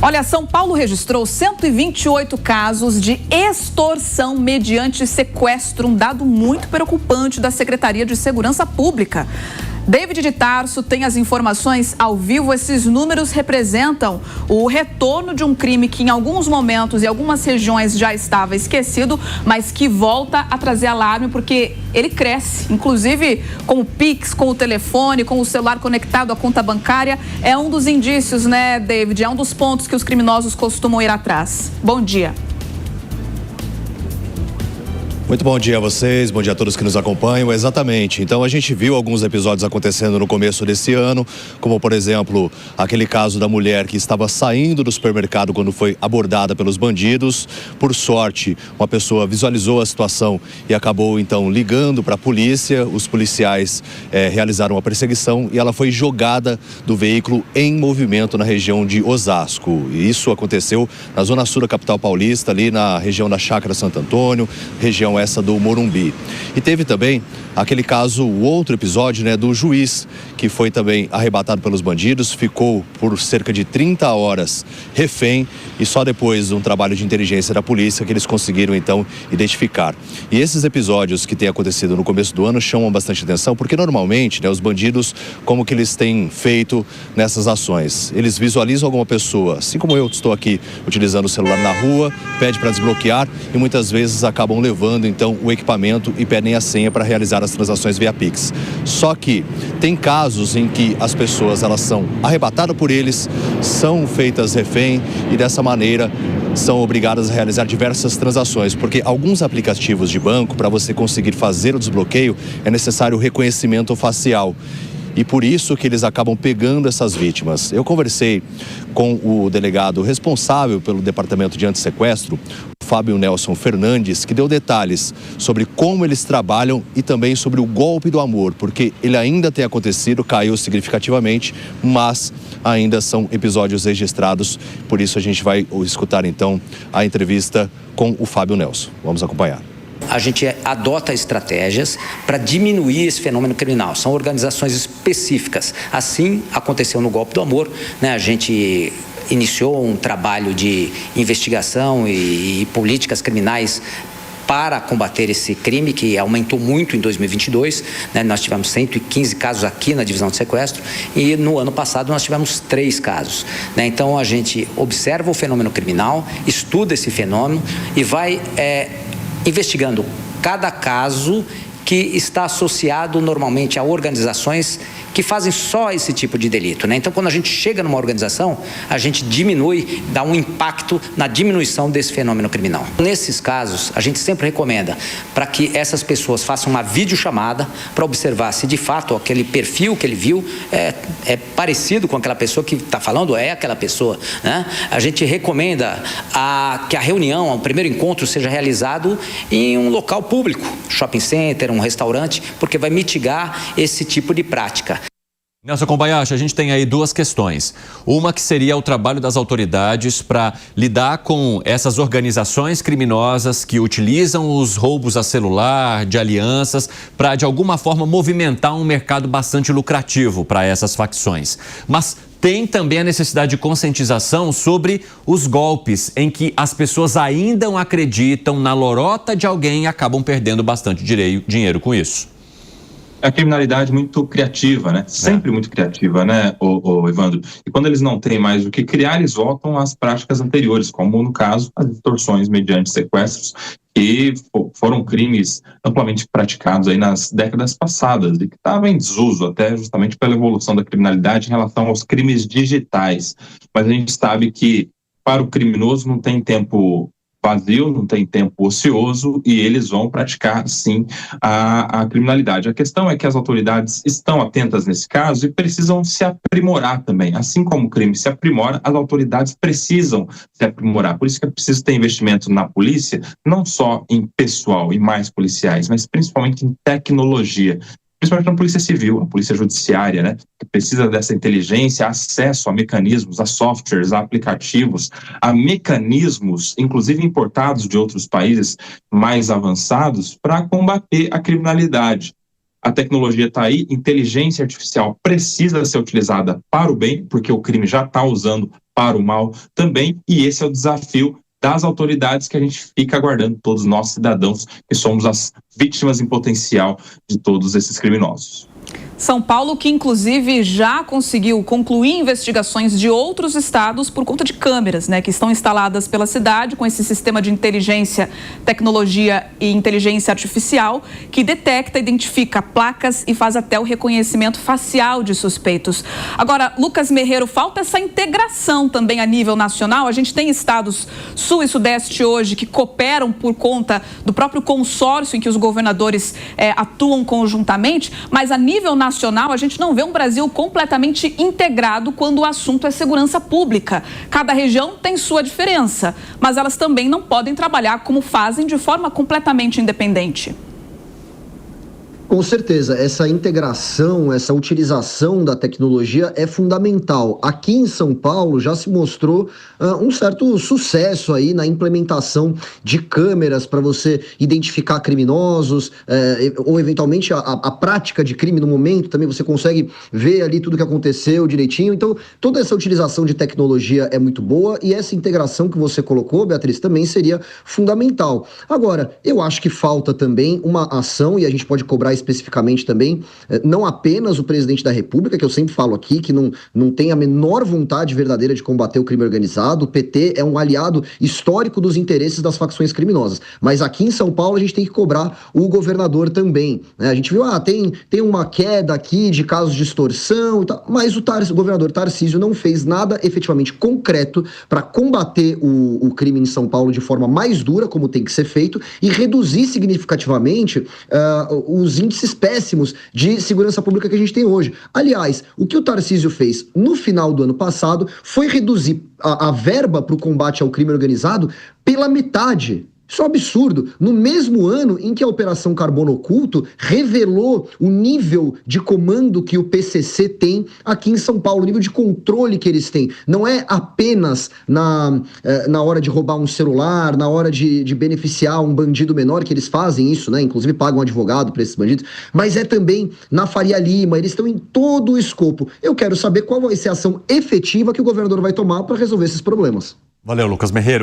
Olha, São Paulo registrou 128 casos de extorsão mediante sequestro, um dado muito preocupante da Secretaria de Segurança Pública. David de Tarso tem as informações ao vivo. Esses números representam o retorno de um crime que em alguns momentos e algumas regiões já estava esquecido, mas que volta a trazer alarme porque ele cresce. Inclusive com o Pix, com o telefone, com o celular conectado à conta bancária. É um dos indícios, né, David? É um dos pontos que os criminosos costumam ir atrás. Bom dia. Muito bom dia a vocês, bom dia a todos que nos acompanham. Exatamente, então a gente viu alguns episódios acontecendo no começo desse ano, como por exemplo, aquele caso da mulher que estava saindo do supermercado quando foi abordada pelos bandidos. Por sorte, uma pessoa visualizou a situação e acabou então ligando para a polícia. Os policiais realizaram a perseguição e ela foi jogada do veículo em movimento na região de Osasco. E isso aconteceu na zona sul da capital paulista, ali na região da Chácara Santo Antônio, região essa do Morumbi. E teve também aquele caso, o outro episódio, né, do juiz que foi também arrebatado pelos bandidos, ficou por cerca de 30 horas refém e só depois de um trabalho de inteligência da polícia que eles conseguiram então identificar. E esses episódios que têm acontecido no começo do ano chamam bastante atenção porque normalmente, né, os bandidos, como que eles têm feito nessas ações? Eles visualizam alguma pessoa, assim como eu estou aqui utilizando o celular na rua, pede para desbloquear e muitas vezes acabam levando então o equipamento e pedem a senha para realizar as transações via Pix. Só que tem casos em que as pessoas elas são arrebatadas por eles, são feitas refém e dessa maneira são obrigadas a realizar diversas transações, porque alguns aplicativos de banco, para você conseguir fazer o desbloqueio, é necessário o reconhecimento facial. E por isso que eles acabam pegando essas vítimas. Eu conversei com o delegado responsável pelo Departamento de Antissequestro, Fábio Nelson Fernandes, que deu detalhes sobre como eles trabalham e também sobre o golpe do amor, porque ele ainda tem acontecido, caiu significativamente, mas ainda são episódios registrados. Por isso a gente vai escutar então a entrevista com o Fábio Nelson. Vamos acompanhar. A gente adota estratégias para diminuir esse fenômeno criminal. São organizações específicas. Assim aconteceu no golpe do amor, né? A gente iniciou um trabalho de investigação e políticas criminais para combater esse crime, que aumentou muito em 2022, né? Nós tivemos 115 casos aqui na divisão de sequestro e no ano passado nós tivemos 3 casos, né? Então a gente observa o fenômeno criminal, estuda esse fenômeno e vai investigando cada caso que está associado normalmente a organizações que fazem só esse tipo de delito, né? Então, quando a gente chega numa organização, a gente diminui, dá um impacto na diminuição desse fenômeno criminal. Nesses casos, a gente sempre recomenda para que essas pessoas façam uma videochamada para observar se de fato aquele perfil que ele viu é parecido com aquela pessoa que está falando, é aquela pessoa, né? A gente recomenda que a reunião, o primeiro encontro seja realizado em um local público, shopping center, um restaurante, porque vai mitigar esse tipo de prática. Nelson Kobayashi, a gente tem aí 2 questões. Uma que seria o trabalho das autoridades para lidar com essas organizações criminosas que utilizam os roubos a celular, de alianças, para de alguma forma movimentar um mercado bastante lucrativo para essas facções. Mas tem também a necessidade de conscientização sobre os golpes em que as pessoas ainda acreditam na lorota de alguém e acabam perdendo bastante dinheiro com isso. A criminalidade muito criativa, né? Sempre muito criativa, né, o Evandro? E quando eles não têm mais o que criar, eles voltam às práticas anteriores, como no caso, as extorsões mediante sequestros, que foram crimes amplamente praticados aí nas décadas passadas e que estavam em desuso até justamente pela evolução da criminalidade em relação aos crimes digitais. Mas a gente sabe que para o criminoso não tem tempo vazio, não tem tempo ocioso e eles vão praticar, sim, a criminalidade. A questão é que as autoridades estão atentas nesse caso e precisam se aprimorar também. Assim como o crime se aprimora, as autoridades precisam se aprimorar. Por isso que é preciso ter investimento na polícia, não só em pessoal e mais policiais, mas principalmente em tecnologia. Principalmente na polícia civil, a polícia judiciária, né, que precisa dessa inteligência, acesso a mecanismos, a softwares, a aplicativos, a mecanismos, inclusive importados de outros países mais avançados, para combater a criminalidade. A tecnologia está aí, inteligência artificial precisa ser utilizada para o bem, porque o crime já está usando para o mal também, e esse é o desafio das autoridades que a gente fica aguardando, todos nós cidadãos que somos as vítimas em potencial de todos esses criminosos. São Paulo, que inclusive já conseguiu concluir investigações de outros estados por conta de câmeras, que estão instaladas pela cidade com esse sistema de inteligência, tecnologia e inteligência artificial que detecta, identifica placas e faz até o reconhecimento facial de suspeitos. Agora, Lucas Merreiro, falta essa integração também a nível nacional. A gente tem estados sul e sudeste hoje que cooperam por conta do próprio consórcio em que os governadores atuam conjuntamente, mas a nível nacional, a gente não vê um Brasil completamente integrado quando o assunto é segurança pública. Cada região tem sua diferença, mas elas também não podem trabalhar como fazem de forma completamente independente. Com certeza, essa integração, essa utilização da tecnologia é fundamental. Aqui em São Paulo já se mostrou um certo sucesso aí na implementação de câmeras para você identificar criminosos, ou eventualmente a prática de crime no momento, também você consegue ver ali tudo que aconteceu direitinho. Então, toda essa utilização de tecnologia é muito boa e essa integração que você colocou, Beatriz, também seria fundamental. Agora, eu acho que falta também uma ação, e a gente pode cobrar especificamente também, não apenas o presidente da República, que eu sempre falo aqui, que não tem a menor vontade verdadeira de combater o crime organizado. O PT é um aliado histórico dos interesses das facções criminosas. Mas aqui em São Paulo a gente tem que cobrar o governador também, né? A gente viu, tem uma queda aqui de casos de extorsão e tal, mas o governador Tarcísio não fez nada efetivamente concreto para combater o crime em São Paulo de forma mais dura, como tem que ser feito, e reduzir significativamente os índices péssimos de segurança pública que a gente tem hoje. Aliás, o que o Tarcísio fez no final do ano passado foi reduzir a verba para o combate ao crime organizado pela metade. Isso é um absurdo. No mesmo ano em que a Operação Carbono Oculto revelou o nível de comando que o PCC tem aqui em São Paulo, o nível de controle que eles têm. Não é apenas na hora de roubar um celular, na hora de beneficiar um bandido menor, que eles fazem isso, né? Inclusive pagam um advogado para esses bandidos, mas é também na Faria Lima, eles estão em todo o escopo. Eu quero saber qual vai ser a ação efetiva que o governador vai tomar para resolver esses problemas. Valeu, Lucas Merreiro.